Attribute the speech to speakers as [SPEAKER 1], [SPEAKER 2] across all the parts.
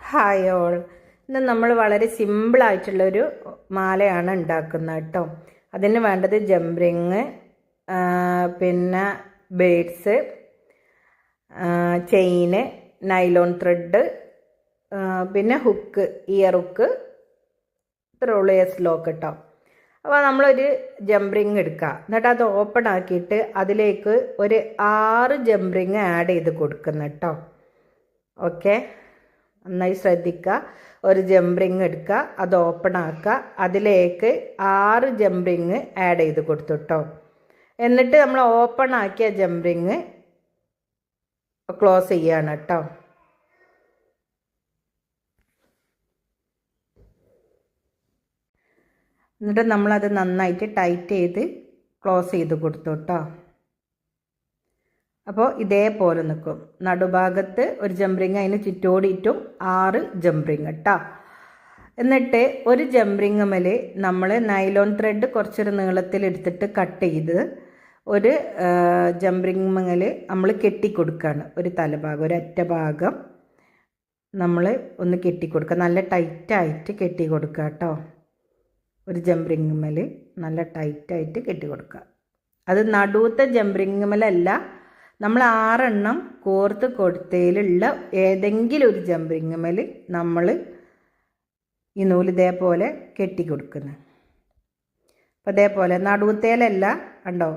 [SPEAKER 1] Hi all. ഇന്ന് നമ്മൾ വളരെ സിമ്പിളായിട്ടുള്ളൊരു മാലയാണ് ഉണ്ടാക്കുന്നത് കേട്ടോ. അതിന് വേണ്ടത് ജംറിങ്, പിന്നെ ബേഡ്സ്, ചെയിന്, നൈലോൺ ത്രെഡ്, പിന്നെ ഹുക്ക്, ഇയർ ഹുക്ക്, ത്രോളിയസ് ലോക്ക് കേട്ടോ. അപ്പോൾ നമ്മളൊരു ജംറിങ് എടുക്കുക, എന്നിട്ട് അത് ഓപ്പൺ ആക്കിയിട്ട് അതിലേക്ക് ഒരു 6 ജംറിങ് ആഡ് ചെയ്ത് കൊടുക്കുന്നു കേട്ടോ. ഓക്കെ, നന്നായി ശ്രദ്ധിക്കുക. ഒരു ജംറിങ് എടുക്കുക, അത് ഓപ്പൺ ആക്കുക, അതിലേക്ക് 6 ജംറിങ് ആഡ് ചെയ്ത് കൊടുത്തു കേട്ടോ. എന്നിട്ട് നമ്മൾ ഓപ്പൺ ആക്കിയ ജംറിങ് ക്ലോസ് ചെയ്യാണ് കേട്ടോ. എന്നിട്ട് നമ്മളത് നന്നായിട്ട് ടൈറ്റ് ചെയ്ത് ക്ലോസ് ചെയ്ത് കൊടുത്തു കേട്ടോ. അപ്പോൾ ഇതേപോലെ നിൽക്കും. നടുഭാഗത്ത് ഒരു ജംറിങ്, അതിന് ചുറ്റോടിയിട്ടും 6 ജംറിങ് കേട്ടോ. എന്നിട്ട് ഒരു ജംറിങ് മേൽ നമ്മൾ നൈലോൺ ത്രെഡ് കുറച്ചൊരു നീളത്തിൽ എടുത്തിട്ട് കട്ട് ചെയ്ത് ഒരു ജംറിങ് മേൽ നമ്മൾ കെട്ടിക്കൊടുക്കുകയാണ്. ഒരു തലഭാഗം, ഒരു അറ്റ ഭാഗം നമ്മൾ ഒന്ന് കെട്ടിക്കൊടുക്കുക, നല്ല ടൈറ്റായിട്ട് കെട്ടി കൊടുക്കുക കേട്ടോ. ഒരു ജംറിങ് മേൽ നല്ല ടൈറ്റായിട്ട് കെട്ടി കൊടുക്കുക. അത് നടുവത്തെ ജംറിങ് മേലല്ല, നമ്മൾ 6 എണ്ണം കോർത്ത് കൊടുത്തതിലുള്ള ഏതെങ്കിലും ഒരു ജംറിങ് മേൽ നമ്മൾ ഈ നൂല് ഇതേപോലെ കെട്ടി കൊടുക്കുന്നത്. അപ്പോൾ അതേപോലെ നടുവത്തേലല്ല കണ്ടോ,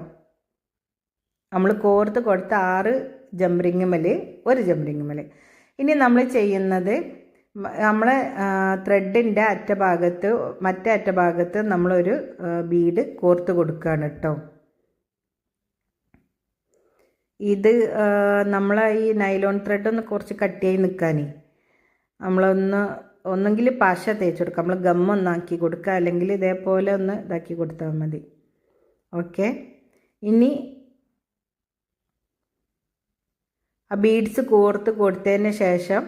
[SPEAKER 1] നമ്മൾ കോർത്ത് കൊടുത്ത 6 ജംറിങ് മേൽ ഒരു ജംറിങ് മേൽ. ഇനി നമ്മൾ ചെയ്യുന്നത്, നമ്മൾ ത്രെഡിൻ്റെ അറ്റഭാഗത്ത് മറ്റേ അറ്റഭാഗത്ത് നമ്മളൊരു ബീഡ് കോർത്ത് കൊടുക്കുകയാണ് കേട്ടോ. ഇത് നമ്മൾ ഈ നൈലോൺ ത്രെഡ് ഒന്ന് കുറച്ച് കട്ടിയായി നിൽക്കാനേ ഒന്നെങ്കിൽ പശ തേച്ച് കൊടുക്കുക, നമ്മൾ ഗമ്മൊന്നാക്കി കൊടുക്കുക, അല്ലെങ്കിൽ ഇതേപോലെ ഒന്ന് ഇതാക്കി കൊടുത്താൽ മതി. ഓക്കെ, ഇനി ആ ബീഡ്സ് കോർത്ത് കൊടുത്തതിന് ശേഷം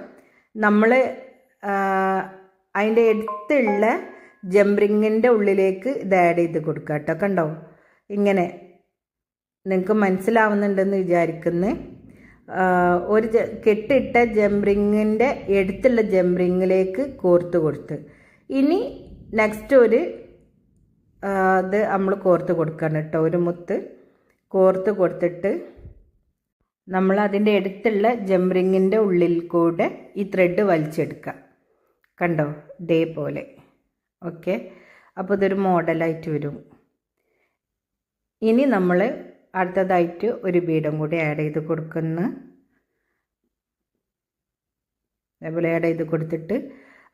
[SPEAKER 1] നമ്മൾ അതിൻ്റെ അടുത്തുള്ള ജംറിങ്ങിൻ്റെ ഉള്ളിലേക്ക് ഇത് ആഡ് ചെയ്ത് കൊടുക്കുക കേട്ടോ. കണ്ടോ, ഇങ്ങനെ നിങ്ങൾക്ക് മനസ്സിലാവുന്നുണ്ടെന്ന് വിചാരിക്കുന്നു. ഒരു കെട്ടിട്ട ജംറിങ്ങിൻ്റെ അടുത്തുള്ള ജംറിങ്ങിലേക്ക് കോർത്ത് കൊടുത്ത്, ഇനി നെക്സ്റ്റ് ഒരു ഇത് നമ്മൾ കോർത്ത് കൊടുക്കണം കേട്ടോ. ഒരു മുത്ത് കോർത്ത് കൊടുത്തിട്ട് നമ്മൾ അതിൻ്റെ അടുത്തുള്ള ജംറിങ്ങിൻ്റെ ഉള്ളിൽ കൂടെ ഈ ത്രെഡ് വലിച്ചെടുക്കുക. കണ്ടോ, ഇതേപോലെ. ഓക്കെ, അപ്പോൾ ഇതൊരു മോഡലായിട്ട് വരും. ഇനി നമ്മൾ അടുത്തതായിട്ട് ഒരു ബീഡും കൂടി ആഡ് ചെയ്ത് കൊടുക്കുന്നു. അതേപോലെ ആഡ് ചെയ്ത് കൊടുത്തിട്ട്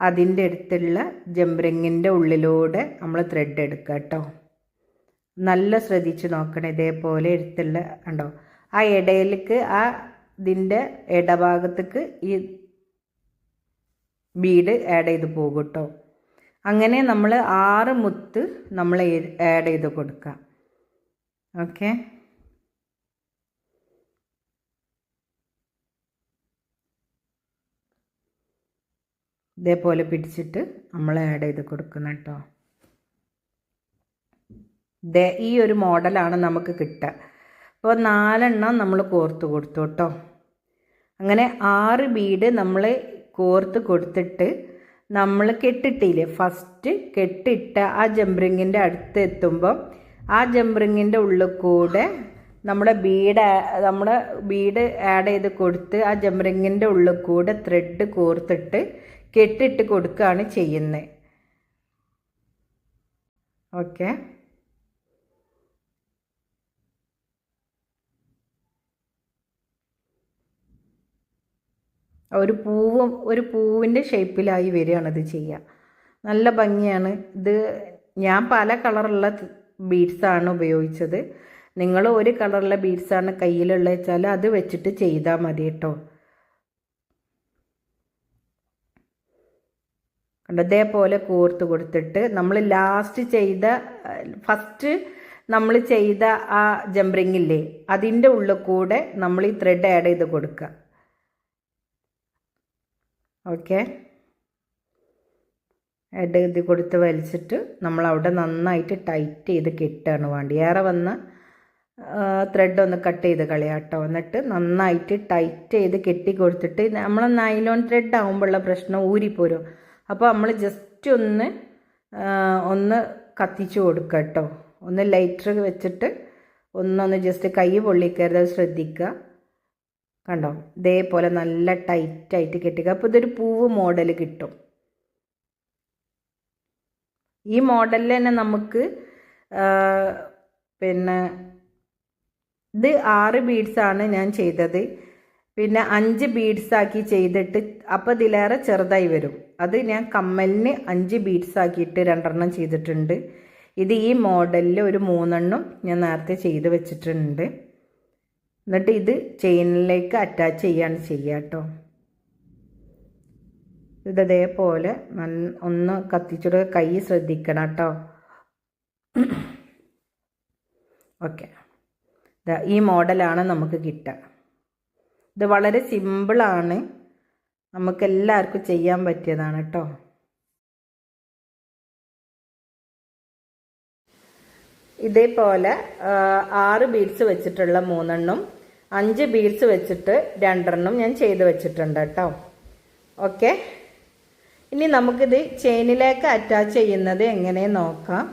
[SPEAKER 1] അതിൻ്റെ അടുത്തുള്ള ജംറിങ്ങിൻ്റെ ഉള്ളിലൂടെ നമ്മൾ ത്രെഡ് എടുക്കുക കേട്ടോ. നല്ല ശ്രദ്ധിച്ച് നോക്കണം. ഇതേപോലെ അടുത്തുള്ള കണ്ടോ, ആ ഇടയിലേക്ക് ഇതിൻ്റെ ഇടഭാഗത്തേക്ക് ഈ ബീഡ് ആഡ് ചെയ്ത് പോകും കേട്ടോ. അങ്ങനെ നമ്മൾ 6 മുത്ത് നമ്മൾ ആഡ് ചെയ്ത് കൊടുക്കുക. ഓക്കെ, ഇതേപോലെ പിടിച്ചിട്ട് നമ്മൾ ആഡ് ചെയ്ത് കൊടുക്കണം കേട്ടോ. ഈ ഒരു മോഡലാണ് നമുക്ക് കിട്ടുക. അപ്പോൾ 4 എണ്ണം നമ്മൾ കോർത്ത് കൊടുത്തു കേട്ടോ. അങ്ങനെ 6 ബീഡ് നമ്മൾ കോർത്ത് കൊടുത്തിട്ട് നമ്മൾ കെട്ടിട്ടില്ലേ, ഫസ്റ്റ് കെട്ടിട്ട ആ ജംറിങ്ങിൻ്റെ അടുത്ത് എത്തുമ്പം ആ ജംറിങ്ങിൻ്റെ ഉള്ളിൽ കൂടെ നമ്മുടെ ബീഡ് ആഡ് ചെയ്ത് കൊടുത്ത് ആ ജംറിങ്ങിൻ്റെ ഉള്ളിൽ കൂടെ ത്രെഡ് കോർത്തിട്ട് കെട്ടിട്ട് കൊടുക്കുകയാണ് ചെയ്യുന്നത്. ഓക്കെ, ഒരു പൂവിൻ്റെ ഷേപ്പിലായി വരികയാണിത് ചെയ്യുക. നല്ല ഭംഗിയാണ് ഇത്. ഞാൻ പല കളറുള്ള ബീഡ്സാണ് ഉപയോഗിച്ചത്. നിങ്ങൾ ഒരു കളറുള്ള ബീഡ്സാണ് കയ്യിലുള്ള വെച്ചാൽ അത് വെച്ചിട്ട് ചെയ്താൽ മതി കേട്ടോ. കണ്ടോ, ഇതേപോലെ കോർത്ത് കൊടുത്തിട്ട് നമ്മൾ ഫസ്റ്റ് നമ്മൾ ചെയ്ത ആ ജംറിങ് ഇല്ലേ, അതിൻ്റെ ഉള്ളിൽ കൂടെ നമ്മൾ ഈ ത്രെഡ് ആഡ് ചെയ്ത് കൊടുക്കുക. ഓക്കെ, ആഡ് ചെയ്ത് കൊടുത്ത് വലിച്ചിട്ട് നമ്മൾ അവിടെ നന്നായിട്ട് ടൈറ്റ് ചെയ്ത് കെട്ടുകയാണ് വേണ്ടി. ഏറെ വന്ന ത്രെഡ് ഒന്ന് കട്ട് ചെയ്ത് കളയാം കേട്ടോ. എന്നിട്ട് നന്നായിട്ട് ടൈറ്റ് ചെയ്ത് കെട്ടി കൊടുത്തിട്ട് നമ്മൾ നൈലോൺ ത്രെഡ് ആകുമ്പോഴുള്ള പ്രശ്നം ഊരിപ്പോരും. അപ്പോൾ നമ്മൾ ജസ്റ്റ് ഒന്ന് കത്തിച്ച് കൊടുക്കുക കേട്ടോ. ഒന്ന് ലൈറ്റർ വെച്ചിട്ട് ഒന്നൊന്ന് ജസ്റ്റ് കൈ പൊള്ളിക്കരുത്, ശ്രദ്ധിക്കുക. കണ്ടോ, ഇതേപോലെ നല്ല ടൈറ്റായിട്ട് കെട്ടിക്കുക. അപ്പോൾ ഇതൊരു പൂവ് മോഡൽ കിട്ടും. ഈ മോഡലിൽ തന്നെ നമുക്ക് പിന്നെ ഇത് 6 ബീഡ്സാണ് ഞാൻ ചെയ്തത്. പിന്നെ 5 ബീഡ്സാക്കി ചെയ്തിട്ട് അപ്പോൾ ഇതിലേറെ ചെറുതായി വരും. അത് ഞാൻ കമ്മലിന് 5 ബീഡ്സാക്കിയിട്ട് 2 ചെയ്തിട്ടുണ്ട്. ഇത് ഈ മോഡലിൽ ഒരു 3 ഞാൻ നേരത്തെ ചെയ്ത് വെച്ചിട്ടുണ്ട്. എന്നിട്ട് ഇത് ചെയിനിലേക്ക് അറ്റാച്ച് ചെയ്യാണ് ചെയ്യുക കേട്ടോ. ഇതേപോലെ ഒന്ന് കത്തിച്ചിട്ട് കൈ ശ്രദ്ധിക്കണം കേട്ടോ. ഓക്കെ, ഈ മോഡലാണ് നമുക്ക് കിട്ടുക. ഇത് വളരെ സിമ്പിളാണ്, നമുക്കെല്ലാവർക്കും ചെയ്യാൻ പറ്റിയതാണ് കേട്ടോ. ഇതേപോലെ 6 ബീഡ്സ് വെച്ചിട്ടുള്ള 3 5 ബീഡ്സ് വെച്ചിട്ട് 2 ഞാൻ ചെയ്ത് വെച്ചിട്ടുണ്ട് കേട്ടോ. ഓക്കെ, ഇനി നമുക്കിത് ചെയിനിലേക്ക് അറ്റാച്ച് ചെയ്യുന്നത് എങ്ങനെ നോക്കാം.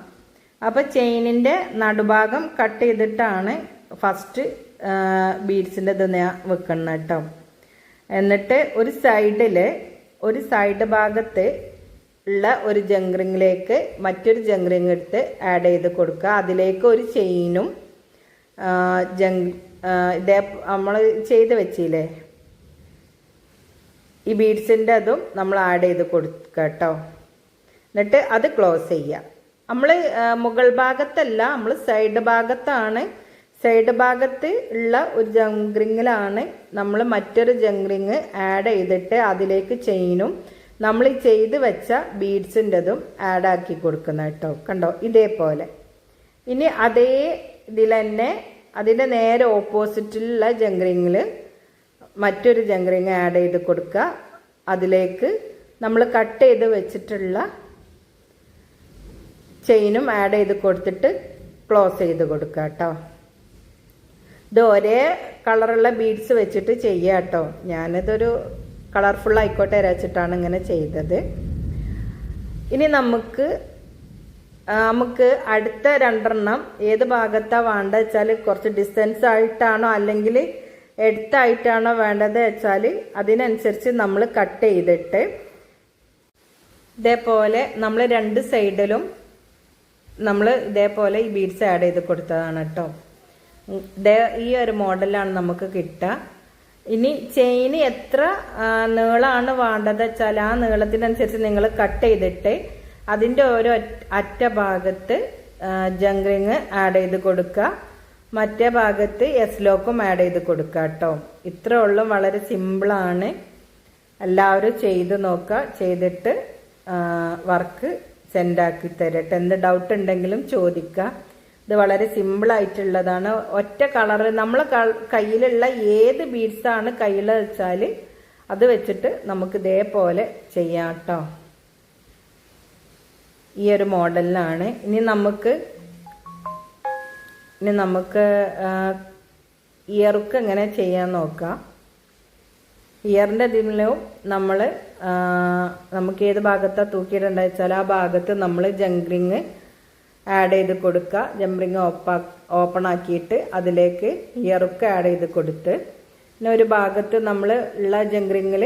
[SPEAKER 1] അപ്പോൾ ചെയിനിൻ്റെ നടുഭാഗം കട്ട് ചെയ്തിട്ടാണ് ഫസ്റ്റ് ബീഡ്സിൻ്റെ ഇത് ഞാൻ വെക്കുന്നത് കേട്ടോ. എന്നിട്ട് ഒരു സൈഡ് ഭാഗത്ത് ഉള്ള ഒരു ജംഗ്രിങ്ങിലേക്ക് മറ്റൊരു ജംഗ്രിങ് എടുത്ത് ആഡ് ചെയ്ത് കൊടുക്കുക. അതിലേക്ക് ഒരു ചെയിനും ഇതേ നമ്മൾ ചെയ്ത് വെച്ചില്ലേ ഈ ബീഡ്സിൻ്റെ അതും നമ്മൾ ആഡ് ചെയ്ത് കൊടുക്കുക കേട്ടോ. എന്നിട്ട് അത് ക്ലോസ് ചെയ്യുക. നമ്മൾ മുകൾ ഭാഗത്തല്ല, നമ്മൾ സൈഡ് ഭാഗത്താണ്. സൈഡ് ഭാഗത്ത് ഉള്ള ഒരു ജംഗ്രിങ്ങിലാണ് നമ്മൾ മറ്റൊരു ജംഗ്രിങ് ആഡ് ചെയ്തിട്ട് അതിലേക്ക് ചെയിനും നമ്മൾ ഈ ചെയ്ത് വെച്ച ബീഡ്സിൻ്റെതും ആഡ് ആക്കി കൊടുക്കുന്ന കേട്ടോ. കണ്ടോ, ഇതേപോലെ. ഇനി അതേ ഇതിൽ തന്നെ അതിൻ്റെ നേരെ ഓപ്പോസിറ്റിലുള്ള ജംഗ്രിങ്ങിൽ മറ്റൊരു ജംഗ്രിങ് ആഡ് ചെയ്ത് കൊടുക്കുക. അതിലേക്ക് നമ്മൾ കട്ട് ചെയ്ത് വെച്ചിട്ടുള്ള ചെയിനും ആഡ് ചെയ്ത് കൊടുത്തിട്ട് ക്ലോസ് ചെയ്ത് കൊടുക്കുക കേട്ടോ. ഇത് ഒരേ കളറുള്ള ബീഡ്സ് വെച്ചിട്ട് ചെയ്യുക കേട്ടോ. ഞാനിതൊരു കളർഫുൾ ആയിക്കോട്ടെ വെച്ചിട്ടാണ് ഇങ്ങനെ ചെയ്തത്. ഇനി നമുക്ക് അടുത്ത 2 ഏത് ഭാഗത്താണ് വേണ്ടത് വെച്ചാൽ കുറച്ച് ഡിസ്റ്റൻസ് ആയിട്ടാണോ അല്ലെങ്കിൽ എടുത്തായിട്ടാണോ വേണ്ടത് വെച്ചാൽ അതിനനുസരിച്ച് നമ്മൾ കട്ട് ചെയ്തിട്ട് ഇതേപോലെ നമ്മൾ 2 സൈഡിലും നമ്മൾ ഇതേപോലെ ഈ ബീഡ്സ് ആഡ് ചെയ്ത് കൊടുത്തതാണ് കേട്ടോ. ഈ ഒരു മോഡലാണ് നമുക്ക് കിട്ടുക. ഇനി ചെയിന് എത്ര നീളമാണ് വേണ്ടത് വെച്ചാൽ ആ നീളത്തിനനുസരിച്ച് നിങ്ങൾ കട്ട് ചെയ്തിട്ട് അതിൻ്റെ ഓരോ അറ്റ ഭാഗത്ത് ജംഗ്രിങ് ആഡ് ചെയ്ത് കൊടുക്കുക, മറ്റേ ഭാഗത്ത് എസ് ലോക്കും ആഡ് ചെയ്ത് കൊടുക്കുക കേട്ടോ. ഇത്രേ ഉള്ളൂ, വളരെ സിമ്പിളാണ്. എല്ലാവരും ചെയ്ത് നോക്കുക, ചെയ്തിട്ട് വർക്ക് സെൻഡാക്കി തരട്ടെ. എന്ത് ഡൗട്ട് ഉണ്ടെങ്കിലും ചോദിക്കുക. ഇത് വളരെ സിമ്പിളായിട്ടുള്ളതാണ്. ഒറ്റ കളറ് നമ്മളെ കയ്യിലുള്ള ഏത് ബീഡ്സാണ് കയ്യിൽ വെച്ചാൽ അത് വെച്ചിട്ട് നമുക്ക് ഇതേപോലെ ചെയ്യാം കേട്ടോ. ഈ ഒരു മോഡലിലാണ്. ഇനി നമുക്ക് ഇയർക്ക് എങ്ങനെ ചെയ്യാൻ നോക്കാം. ഇയറിൻ്റെ ഇതിലും നമുക്ക് ഏത് ഭാഗത്താണ് തൂക്കിയിടേണ്ടത് വെച്ചാൽ ആ ഭാഗത്ത് നമ്മൾ ജംഗ്രിങ് ആഡ് ചെയ്ത് കൊടുക്കുക. ജംഗ്രിങ് ഓപ്പൺ ആക്കിയിട്ട് അതിലേക്ക് ഇയർക്ക് ആഡ് ചെയ്ത് കൊടുത്ത് പിന്നെ ഒരു ഭാഗത്ത് നമ്മൾ ഉള്ള ജംഗ്രിങ്ങിൽ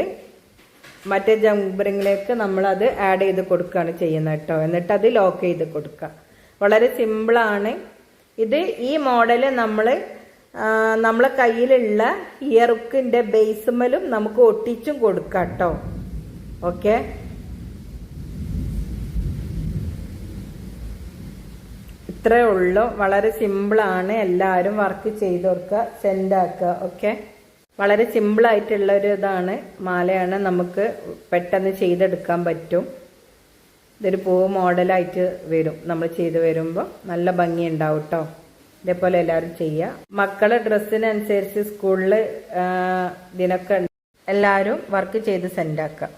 [SPEAKER 1] മറ്റേ ജംഗ്രിങ്ങിലേക്ക് നമ്മളത് ആഡ് ചെയ്ത് കൊടുക്കുകയാണ് ചെയ്യുന്നത് കേട്ടോ. എന്നിട്ട് അത് ലോക്ക് ചെയ്ത് കൊടുക്കുക. വളരെ സിമ്പിളാണ് ഇത്. ഈ മോഡല് നമ്മളെ കയ്യിലുള്ള ഇയർക്കിൻ്റെ ബേസുമലും നമുക്ക് ഒട്ടിച്ചും കൊടുക്കാം കേട്ടോ. ഓക്കെ, ഇത്രേ ഉള്ളൂ. വളരെ സിമ്പിളാണ്. എല്ലാവരും വർക്ക് ചെയ്ത് കൊടുക്കുക, സെൻഡാക്കുക. ഓക്കെ, വളരെ സിമ്പിളായിട്ടുള്ള ഒരു ഇതാണ്, മാലയാണ്. നമുക്ക് പെട്ടെന്ന് ചെയ്തെടുക്കാൻ പറ്റും. ഇതൊരു പൂവ് മോഡലായിട്ട് വരും. നമ്മൾ ചെയ്ത് വരുമ്പോൾ നല്ല ഭംഗി ഉണ്ടാവും കേട്ടോ. ഇതേപോലെ എല്ലാവരും ചെയ്യുക. മക്കളെ ഡ്രസ്സിനനുസരിച്ച് സ്കൂളിൽ ഇതിനൊക്കെ എല്ലാവരും വർക്ക് ചെയ്ത് സെൻഡാക്കുക.